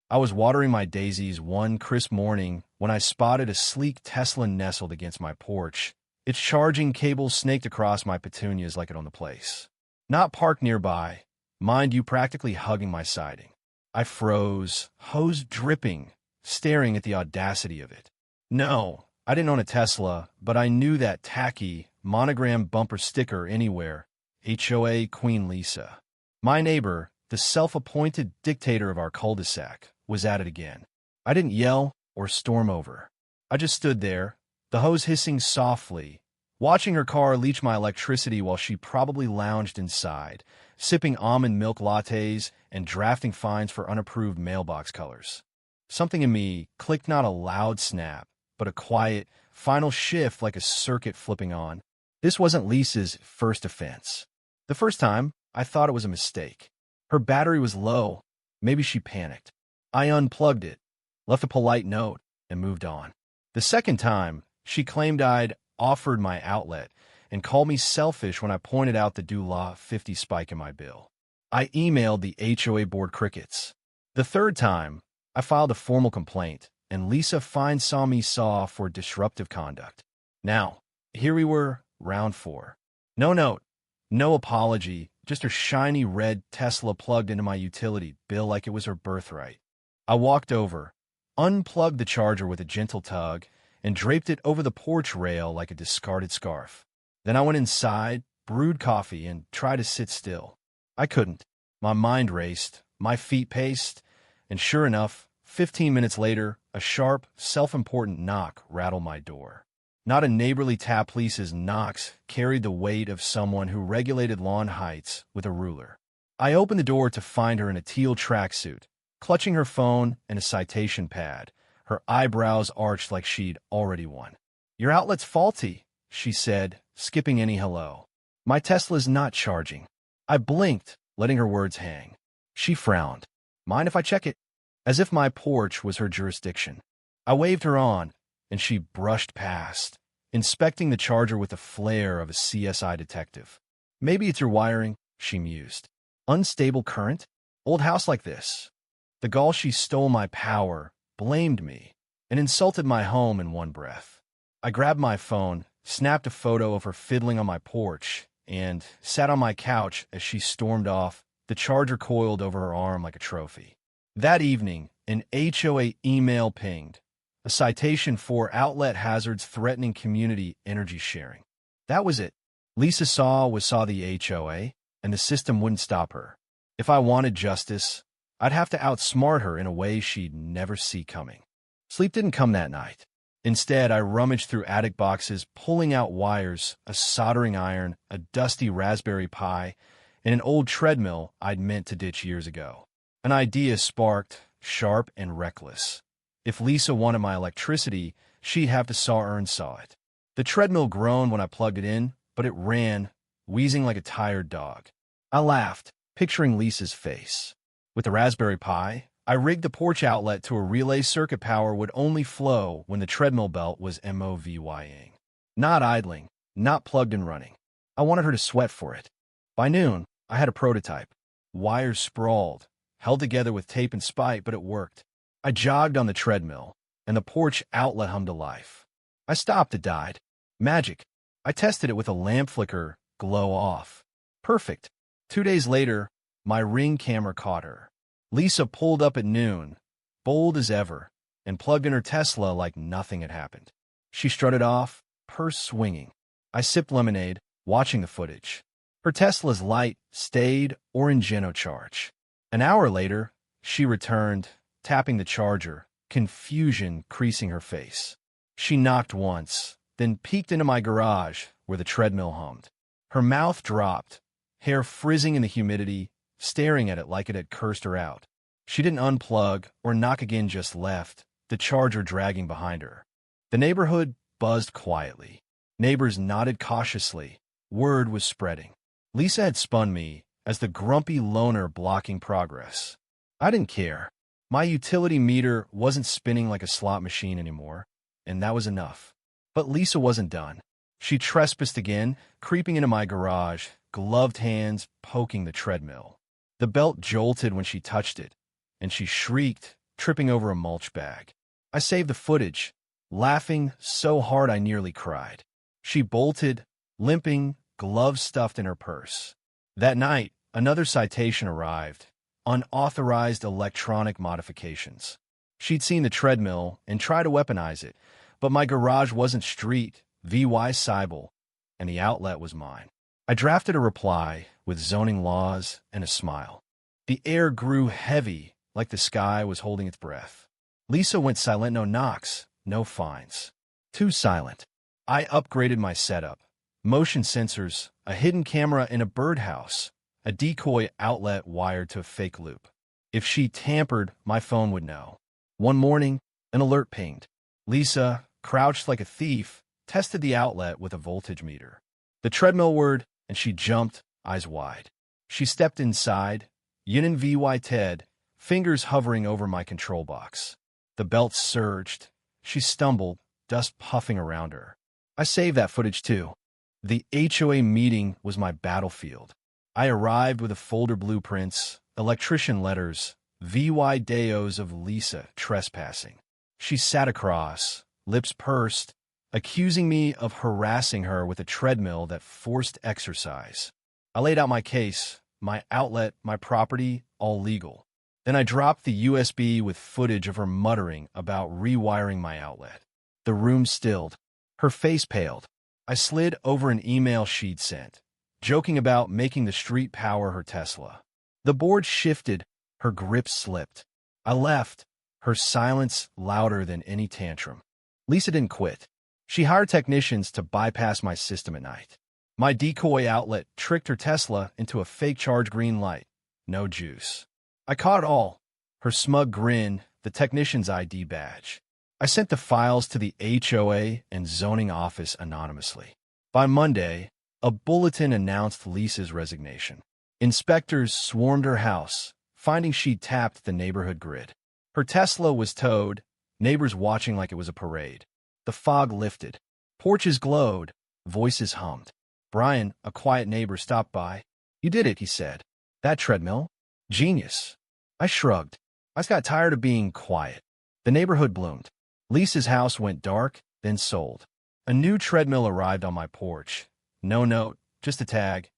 I was watering my daisies one crisp morning when I spotted a sleek Tesla nestled against my porch. Its charging cable snaked across my petunias like it owned the place. Not parked nearby, mind you, practically hugging my siding. I froze, hose dripping, staring at the audacity of it. No, I didn't own a Tesla, but I knew that tacky, monogram bumper sticker anywhere. HOA Queen Lisa. My neighbor, the self-appointed dictator of our cul-de-sac, was at it again. I didn't yell or storm over. I just stood there, the hose hissing softly, watching her car leach my electricity while she probably lounged inside, sipping almond milk lattes and drafting fines for unapproved mailbox colors. Something in me clicked, not a loud snap, but a quiet, final shift like a circuit flipping on. This wasn't Lisa's first offense. The first time, I thought it was a mistake. Her battery was low. Maybe she panicked. I unplugged it, left a polite note, and moved on. The second time, she claimed I'd offered my outlet and called me selfish when I pointed out the $50 spike in my bill. I emailed the HOA board crickets. The third time, I filed a formal complaint, and Lisa fine saw me for disruptive conduct. Now, here we were, round 4. No note, no apology, just her shiny red Tesla plugged into my utility bill like it was her birthright. I walked over, unplugged the charger with a gentle tug, and draped it over the porch rail like a discarded scarf. Then I went inside, brewed coffee, and tried to sit still. I couldn't. My mind raced, my feet paced, and sure enough, 15 minutes later, a sharp, self-important knock rattled my door. Not a neighborly tap. Lisa's knocks carried the weight of someone who regulated lawn heights with a ruler. I opened the door to find her in a teal tracksuit, clutching her phone and a citation pad, her eyebrows arched like she'd already won. "Your outlet's faulty," she said, skipping any hello. "My Tesla's not charging." I blinked, letting her words hang. She frowned. "Mind if I check it?" As if my porch was her jurisdiction. I waved her on, and she brushed past, inspecting the charger with the flair of a CSI detective. "Maybe it's your wiring," she mused. "Unstable current? Old house like this." The gall she stole my power, blamed me, and insulted my home in one breath. I grabbed my phone, snapped a photo of her fiddling on my porch, and sat on my couch as she stormed off, the charger coiled over her arm like a trophy. That evening, an HOA email pinged, a citation for outlet hazards threatening community energy sharing. That was it. Lisa saw the HOA, and the system wouldn't stop her. If I wanted justice, I'd have to outsmart her in a way she'd never see coming. Sleep didn't come that night. Instead, I rummaged through attic boxes, pulling out wires, a soldering iron, a dusty Raspberry Pi, and an old treadmill I'd meant to ditch years ago. An idea sparked, sharp and reckless. If Lisa wanted my electricity, she'd have to saw it. The treadmill groaned when I plugged it in, but it ran, wheezing like a tired dog. I laughed, picturing Lisa's face. With the Raspberry Pi, I rigged the porch outlet to a relay circuit. Power would only flow when the treadmill belt was moving. Not idling, not plugged and running. I wanted her to sweat for it. By noon, I had a prototype. Wires sprawled, held together with tape and spite, but it worked. I jogged on the treadmill, and the porch outlet hummed to life. I stopped, it died. Magic. I tested it with a lamp flicker, glow off. Perfect. 2 days later, my Ring camera caught her. Lisa pulled up at noon, bold as ever, and plugged in her Tesla like nothing had happened. She strutted off, purse swinging. I sipped lemonade, watching the footage. Her Tesla's light stayed orange charge. An hour later, she returned, tapping the charger, confusion creasing her face. She knocked once, then peeked into my garage where the treadmill hummed. Her mouth dropped, hair frizzing in the humidity, staring at it like it had cursed her out. She didn't unplug or knock again, just left, the charger dragging behind her. The neighborhood buzzed quietly. Neighbors nodded cautiously. Word was spreading. Lisa had spun me as the grumpy loner blocking progress. I didn't care. My utility meter wasn't spinning like a slot machine anymore, and that was enough. But Lisa wasn't done. She trespassed again, creeping into my garage, gloved hands poking the treadmill. The belt jolted when she touched it, and she shrieked, tripping over a mulch bag. I saved the footage, laughing so hard I nearly cried. She bolted, limping, gloves stuffed in her purse. That night, another citation arrived, unauthorized electronic modifications. She'd seen the treadmill and tried to weaponize it, but my garage wasn't street, VY Cybele, and the outlet was mine. I drafted a reply with zoning laws and a smile. The air grew heavy, like the sky was holding its breath. Lisa went silent. No knocks, no fines. Too silent. I upgraded my setup. Motion sensors, a hidden camera in a birdhouse, a decoy outlet wired to a fake loop. If she tampered, my phone would know. One morning, an alert pinged. Lisa, crouched like a thief, tested the outlet with a voltage meter. The treadmill word, and she jumped, eyes wide. She stepped inside, yin and VY Ted, fingers hovering over my control box. The belt surged. She stumbled, dust puffing around her. I saved that footage too. The HOA meeting was my battlefield. I arrived with a folder blueprints, electrician letters, VY Deos of Lisa trespassing. She sat across, lips pursed, accusing me of harassing her with a treadmill that forced exercise. I laid out my case, my outlet, my property, all legal. Then I dropped the USB with footage of her muttering about rewiring my outlet. The room stilled. Her face paled. I slid over an email she'd sent, joking about making the street power her Tesla. The board shifted. Her grip slipped. I left, her silence louder than any tantrum. Lisa didn't quit. She hired technicians to bypass my system at night. My decoy outlet tricked her Tesla into a fake charge green light. No juice. I caught it all. Her smug grin, the technician's ID badge. I sent the files to the HOA and zoning office anonymously. By Monday, a bulletin announced Lisa's resignation. Inspectors swarmed her house, finding she'd tapped the neighborhood grid. Her Tesla was towed, neighbors watching like it was a parade. The fog lifted. Porches glowed. Voices hummed. Brian, a quiet neighbor, stopped by. "You did it," he said. "That treadmill? Genius." I shrugged. I got tired of being quiet. The neighborhood bloomed. Lisa's house went dark, then sold. A new treadmill arrived on my porch. No note, just a tag.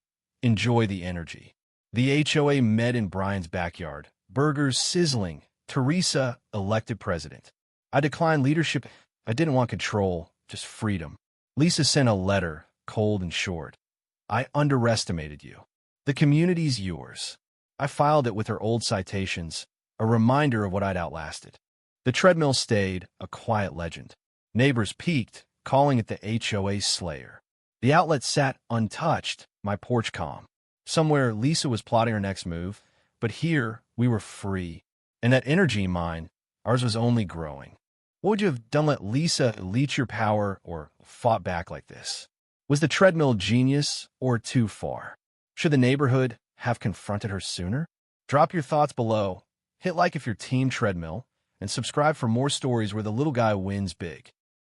Enjoy the energy. The HOA met in Brian's backyard. Burgers sizzling. Teresa elected president. I declined leadership. I didn't want control, just freedom. Lisa sent a letter, cold and short. "I underestimated you. The community's yours." I filed it with her old citations, a reminder of what I'd outlasted. The treadmill stayed, a quiet legend. Neighbors peeked, calling it the HOA slayer. The outlet sat untouched, my porch calm. Somewhere, Lisa was plotting her next move, but here, we were free. And that energy mine, ours was only growing. What would you have done? Let Lisa leech your power or fought back like this? Was the treadmill genius or too far? Should the neighborhood have confronted her sooner? Drop your thoughts below. Hit like if you're Team Treadmill, and subscribe for more stories where the little guy wins big.